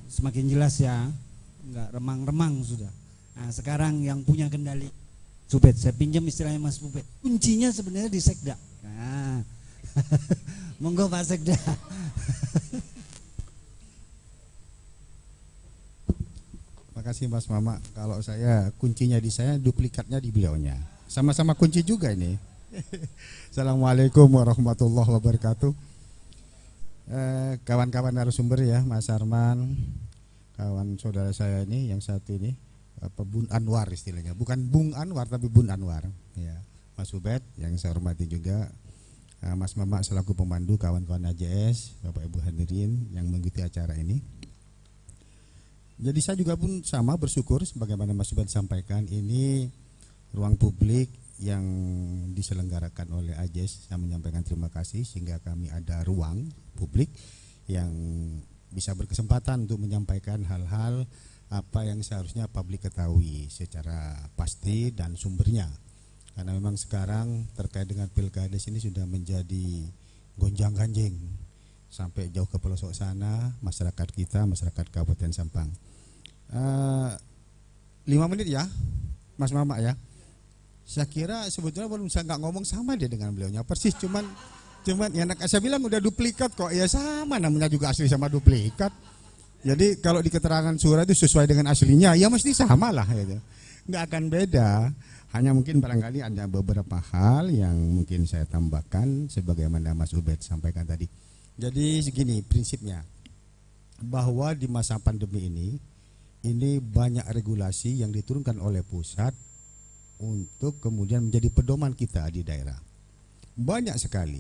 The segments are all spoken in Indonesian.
semakin jelas ya, nggak remang-remang sudah. Nah sekarang yang punya kendali Subed, saya pinjam istilahnya Mas Bubed, kuncinya sebenarnya di Sekda. Nah, monggo Pak Sekda. Makasih Mas Mama. Kalau saya kuncinya di saya, duplikatnya di beliaunya. Sama-sama kunci juga ini. Assalamualaikum warahmatullahi wabarakatuh. Kawan-kawan narasumber ya, Mas Arman, kawan saudara saya ini yang satu ini, Bun Anwar istilahnya, bukan Bung Anwar tapi Bun Anwar. Ya, Mas Ubed yang saya hormati juga, Mas Mama selaku pemandu, kawan-kawan AJS, Bapak Ibu hadirin yang mengikuti acara ini. Jadi saya juga pun sama bersyukur sebagaimana Mas Ubed sampaikan, ini ruang publik yang diselenggarakan oleh AJS. Saya menyampaikan terima kasih sehingga kami ada ruang publik yang bisa berkesempatan untuk menyampaikan hal-hal apa yang seharusnya publik ketahui secara pasti dan sumbernya. Karena memang sekarang terkait dengan pilkada ini sudah menjadi gonjang-ganjing sampai jauh ke pelosok sana masyarakat kita, masyarakat Kabupaten Sampang. 5 menit ya, Mas Mama ya. Saya kira sebetulnya belum, saya nggak ngomong sama dia dengan beliaunya persis, cuman ya saya bilang udah duplikat kok, ya sama namanya juga asli sama duplikat. Jadi kalau di keterangan surat itu sesuai dengan aslinya, ya mesti sama lah gitu. Nggak akan beda. Hanya mungkin barangkali ada beberapa hal yang mungkin saya tambahkan sebagaimana Mas Ubed sampaikan tadi. Jadi segini prinsipnya, bahwa di masa pandemi ini banyak regulasi yang diturunkan oleh pusat untuk kemudian menjadi pedoman kita di daerah. Banyak sekali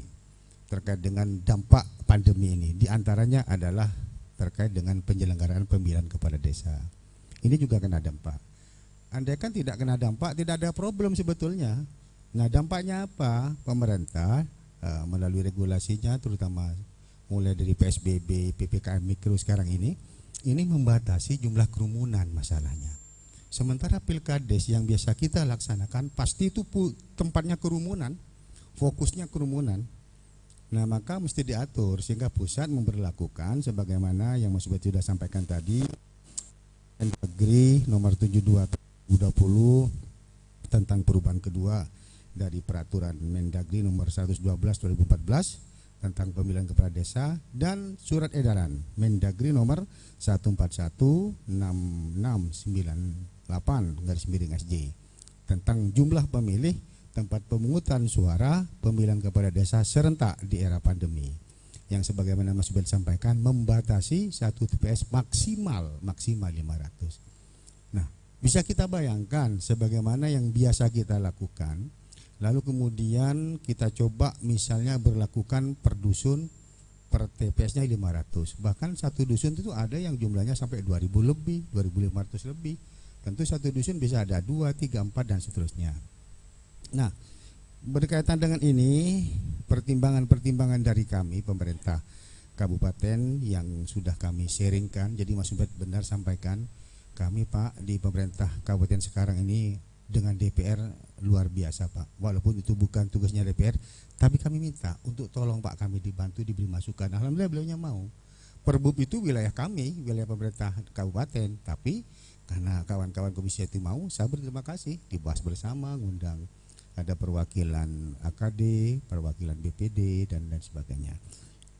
terkait dengan dampak pandemi ini. Di antaranya adalah terkait dengan penyelenggaraan pemilihan kepala desa. Ini juga kena dampak. Andai kan tidak kena dampak, tidak ada problem sebetulnya. Nah, dampaknya apa? Pemerintah melalui regulasinya, terutama mulai dari PSBB, PPKM Mikro sekarang ini membatasi jumlah kerumunan masalahnya. Sementara pilkades yang biasa kita laksanakan pasti itu tempatnya kerumunan, fokusnya kerumunan. Nah, maka mesti diatur sehingga pusat memberlakukan sebagaimana yang Mas Ubed sudah sampaikan tadi, Mendagri nomor 72 2020 tentang perubahan kedua dari peraturan Mendagri nomor 112 2014 tentang pemilihan kepala desa, dan surat edaran Mendagri nomor 1416698/SJ tentang jumlah pemilih, tempat pemungutan suara, pemilihan kepala desa serentak di era pandemi, yang sebagaimana Mas Ubed sampaikan membatasi satu TPS maksimal 500. Nah, bisa kita bayangkan sebagaimana yang biasa kita lakukan, lalu kemudian kita coba misalnya berlakukan per dusun, per TPS-nya 500. Bahkan satu dusun itu ada yang jumlahnya sampai 2000 lebih, 2500 lebih. Tentu satu dusun bisa ada 2, 3, 4 dan seterusnya. Nah, berkaitan dengan ini, pertimbangan-pertimbangan dari kami pemerintah kabupaten yang sudah kami sharingkan. Jadi Mas Ubed benar sampaikan, kami Pak di pemerintah kabupaten sekarang ini dengan DPR luar biasa Pak. Walaupun itu bukan tugasnya DPR, tapi kami minta untuk tolong Pak kami dibantu, diberi masukan. Alhamdulillah beliaunya mau. Perbub itu wilayah kami, wilayah pemerintah kabupaten, tapi karena kawan-kawan komisi itu mau, saya berterima kasih, dibahas bersama, ngundang ada perwakilan AKD, perwakilan BPD dan sebagainya.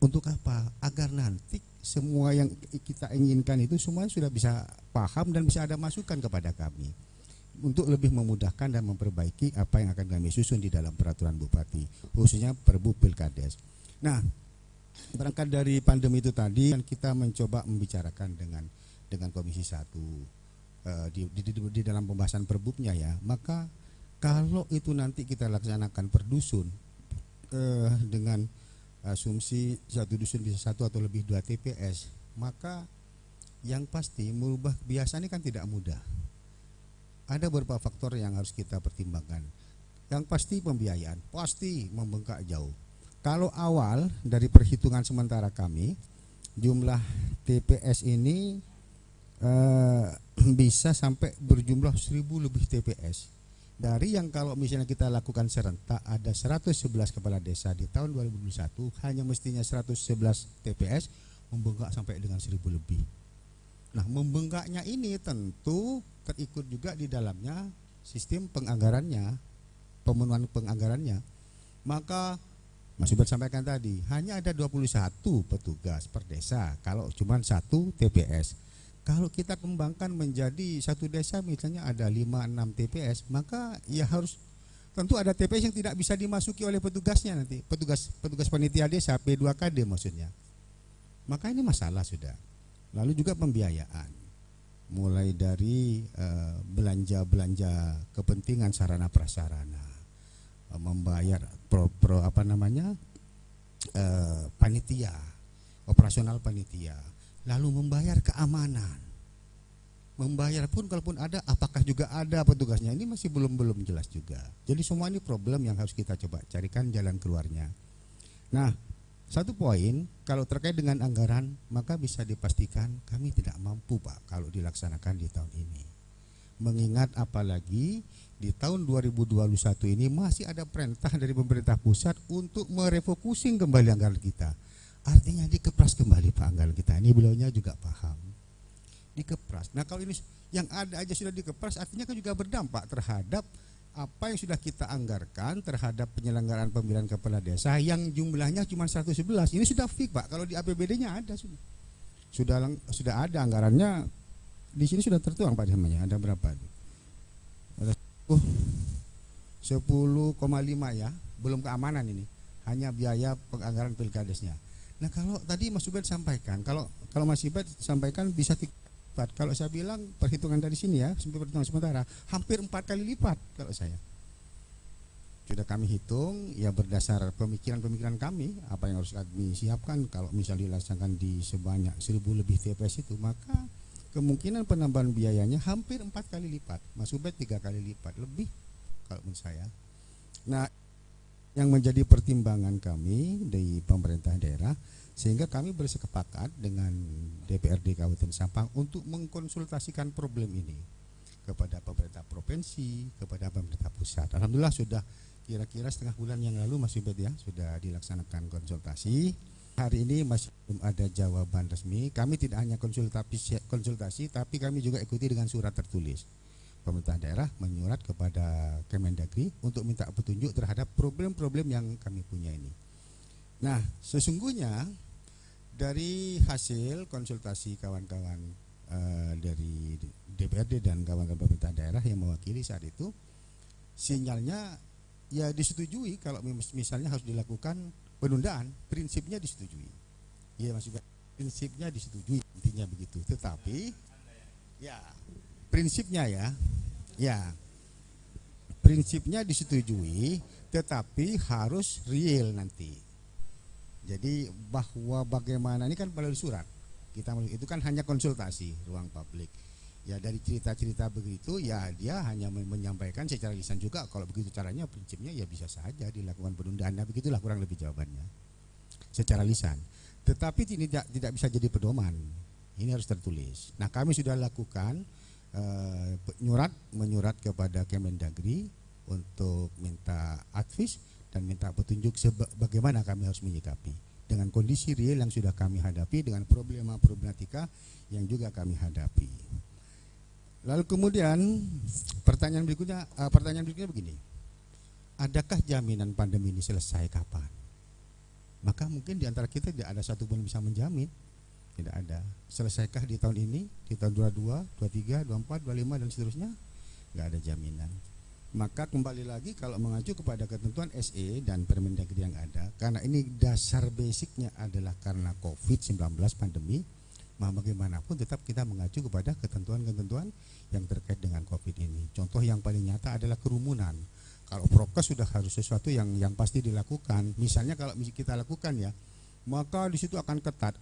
Untuk apa? Agar nanti semua yang kita inginkan itu semua sudah bisa paham dan bisa ada masukan kepada kami untuk lebih memudahkan dan memperbaiki apa yang akan kami susun di dalam peraturan bupati, khususnya Perbup Pilkades. Nah, berangkat dari pandemi itu tadi, kita mencoba membicarakan dengan Komisi 1 di dalam pembahasan perbupnya ya. Maka kalau itu nanti kita laksanakan per dusun dengan asumsi satu dusun bisa 1 atau lebih 2 TPS, maka yang pasti merubah kebiasaan ini kan tidak mudah. Ada beberapa faktor yang harus kita pertimbangkan. Yang pasti pembiayaan, pasti membengkak jauh. Kalau awal dari perhitungan sementara kami, jumlah TPS ini bisa sampai berjumlah 1000 lebih TPS. Dari yang kalau misalnya kita lakukan serentak ada 111 kepala desa di tahun 2021, hanya mestinya 111 TPS membengkak sampai dengan 1000 lebih. Nah, membengkaknya ini tentu terikut juga di dalamnya sistem penganggarannya, pemenuhan penganggarannya. Maka Mas Ubed sampaikan tadi, hanya ada 21 petugas per desa kalau cuma satu TPS. Kalau kita kembangkan menjadi satu desa misalnya ada 5-6 TPS, maka ya harus tentu ada TPS yang tidak bisa dimasuki oleh petugasnya nanti, petugas panitia desa P2KD maksudnya. Maka ini masalah sudah. Lalu juga pembiayaan, mulai dari belanja kepentingan sarana prasarana, membayar panitia, operasional panitia, lalu membayar keamanan, membayar pun kalaupun ada, apakah juga ada petugasnya, ini masih belum jelas juga. Jadi semua ini problem yang harus kita coba carikan jalan keluarnya. Nah, satu poin, kalau terkait dengan anggaran, maka bisa dipastikan kami tidak mampu Pak kalau dilaksanakan di tahun ini. Mengingat apalagi di tahun 2021 ini masih ada perintah dari pemerintah pusat untuk merefocusing kembali anggaran kita. Artinya dikepras kembali Pak anggaran kita. Ini beliaunya juga paham. Dikepras. Nah, kalau ini yang ada aja sudah dikepras, artinya kan juga berdampak terhadap apa yang sudah kita anggarkan terhadap penyelenggaraan pemilihan kepala desa yang jumlahnya cuma 111. Ini sudah fix Pak. Kalau di APBD-nya ada sudah ada anggarannya. Di sini sudah tertuang Pak namanya. Ada berapa? Ada 10,5 ya. Belum keamanan ini. Hanya biaya penganggaran pilkadesnya. Nah, kalau tadi Mas Ubed sampaikan, kalau Mas Ubed sampaikan bisa lipat. Kalau saya bilang perhitungan dari sini ya, sampai perhitungan sementara, hampir 4 kali lipat kalau saya. Sudah kami hitung ya berdasar pemikiran kami, apa yang harus kami siapkan kalau misalnya dilaksanakan di sebanyak 1000 lebih TPS itu, maka kemungkinan penambahan biayanya hampir 4 kali lipat. Mas Ubed 3 kali lipat lebih kalau menurut saya. Nah, yang menjadi pertimbangan kami dari pemerintah daerah, sehingga kami bersepakat dengan DPRD Kabupaten Sampang untuk mengkonsultasikan problem ini kepada pemerintah provinsi, kepada pemerintah pusat. Alhamdulillah sudah kira-kira setengah bulan yang lalu Mas Ubed ya sudah dilaksanakan konsultasi. Hari ini masih belum ada jawaban resmi. Kami tidak hanya konsultasi, tapi kami juga ikuti dengan surat tertulis. Pemerintah daerah menyurat kepada Kemendagri untuk minta petunjuk terhadap problem-problem yang kami punya ini. Nah, sesungguhnya dari hasil konsultasi kawan-kawan dari DPRD dan kawan-kawan pemerintah daerah yang mewakili saat itu, sinyalnya ya disetujui kalau misalnya harus dilakukan penundaan, prinsipnya disetujui. Ya maksudnya prinsipnya disetujui, intinya begitu. Tetapi ya prinsipnya prinsipnya disetujui, tetapi harus real nanti. Jadi bahwa bagaimana ini kan melalui surat kita, itu kan hanya konsultasi ruang publik. Ya dari cerita-cerita begitu ya dia hanya menyampaikan secara lisan juga. Kalau begitu caranya prinsipnya ya bisa saja dilakukan penundaan. Nah, begitulah kurang lebih jawabannya secara lisan. Tetapi tidak bisa jadi pedoman. Ini harus tertulis. Nah, kami sudah lakukan menyurat kepada Kemendagri untuk minta advice dan minta petunjuk bagaimana kami harus menyikapi dengan kondisi real yang sudah kami hadapi, dengan problematika yang juga kami hadapi. Lalu kemudian pertanyaan berikutnya begini, adakah jaminan pandemi ini selesai kapan? Maka mungkin di antara kita tidak ada satupun yang bisa menjamin. Tidak ada. Selesaikah di tahun ini, di tahun 22, 23, 24, 25 dan seterusnya? Nggak ada jaminan. Maka kembali lagi kalau mengacu kepada ketentuan SE dan Permendagri yang ada, karena ini dasar basicnya adalah karena COVID-19 pandemi, maka bagaimanapun tetap kita mengacu kepada ketentuan-ketentuan yang terkait dengan COVID ini. Contoh yang paling nyata adalah kerumunan. Kalau prokes sudah harus sesuatu yang pasti dilakukan. Misalnya kalau kita lakukan ya, maka di situ akan ketat.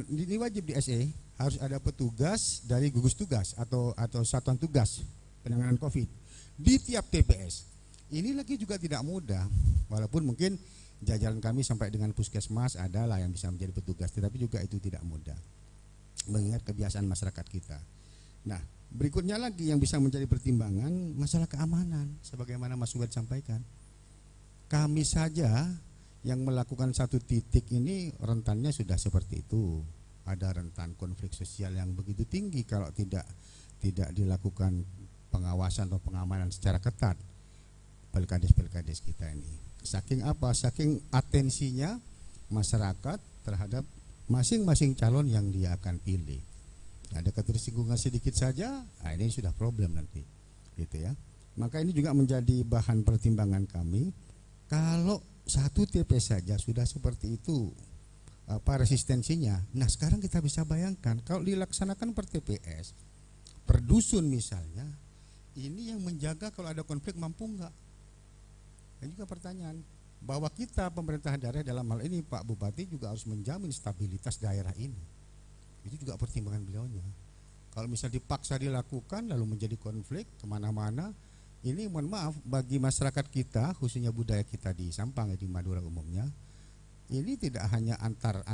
Ini wajib di SE harus ada petugas dari gugus tugas atau satuan tugas penanganan COVID di tiap TPS. Ini lagi juga tidak mudah, walaupun mungkin jajaran kami sampai dengan puskesmas adalah yang bisa menjadi petugas, tetapi juga itu tidak mudah mengingat kebiasaan masyarakat kita. Nah, berikutnya lagi yang bisa menjadi pertimbangan masalah keamanan, sebagaimana Mas Ubed sampaikan. Kami saja yang melakukan satu titik ini rentannya sudah seperti itu. ada rentan konflik sosial yang begitu tinggi kalau tidak dilakukan pengawasan atau pengamanan secara ketat pilkades kita ini. Saking apa? Saking atensinya masyarakat terhadap masing-masing calon yang dia akan pilih. Ada ketersinggungan sedikit saja, ini sudah problem nanti, gitu ya. Maka ini juga menjadi bahan pertimbangan kami. Kalau satu TPS saja sudah seperti itu, resistensinya. Nah sekarang kita bisa bayangkan kalau dilaksanakan per TPS, per dusun misalnya, ini yang menjaga kalau ada konflik mampu enggak? Dan juga pertanyaan bahwa kita pemerintah daerah dalam hal ini Pak Bupati juga harus menjamin stabilitas daerah ini. Itu juga pertimbangan beliaunya. Kalau misalnya dipaksa dilakukan lalu menjadi konflik kemana-mana, ini mohon maaf bagi masyarakat kita, khususnya budaya kita di Sampang di Madura umumnya, ini tidak hanya antar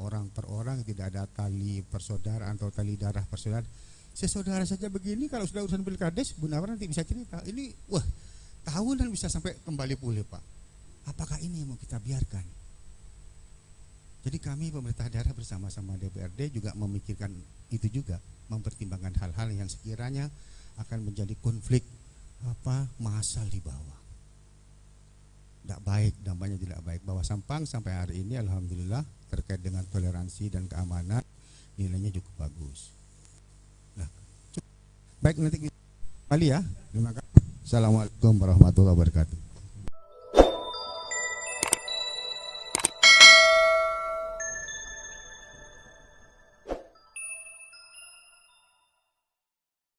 orang per orang, tidak ada tali persaudaraan atau tali darah persaudaraan. Sesaudara saja begini, kalau sudah urusan pilkades, Bu Nawar nanti bisa cerita. Ini tahunan bisa sampai kembali pulih Pak. Apakah ini yang mau kita biarkan? Jadi kami pemerintah daerah bersama-sama DPRD juga memikirkan itu juga, mempertimbangkan hal-hal yang sekiranya akan menjadi konflik massal di bawah. Tidak baik, dampaknya tidak baik. Bahwa Sampang sampai hari ini alhamdulillah terkait dengan toleransi dan keamanan nilainya cukup bagus. Nah, baik nanti kita kembali ya. Terima kasih. Assalamualaikum warahmatullahi wabarakatuh.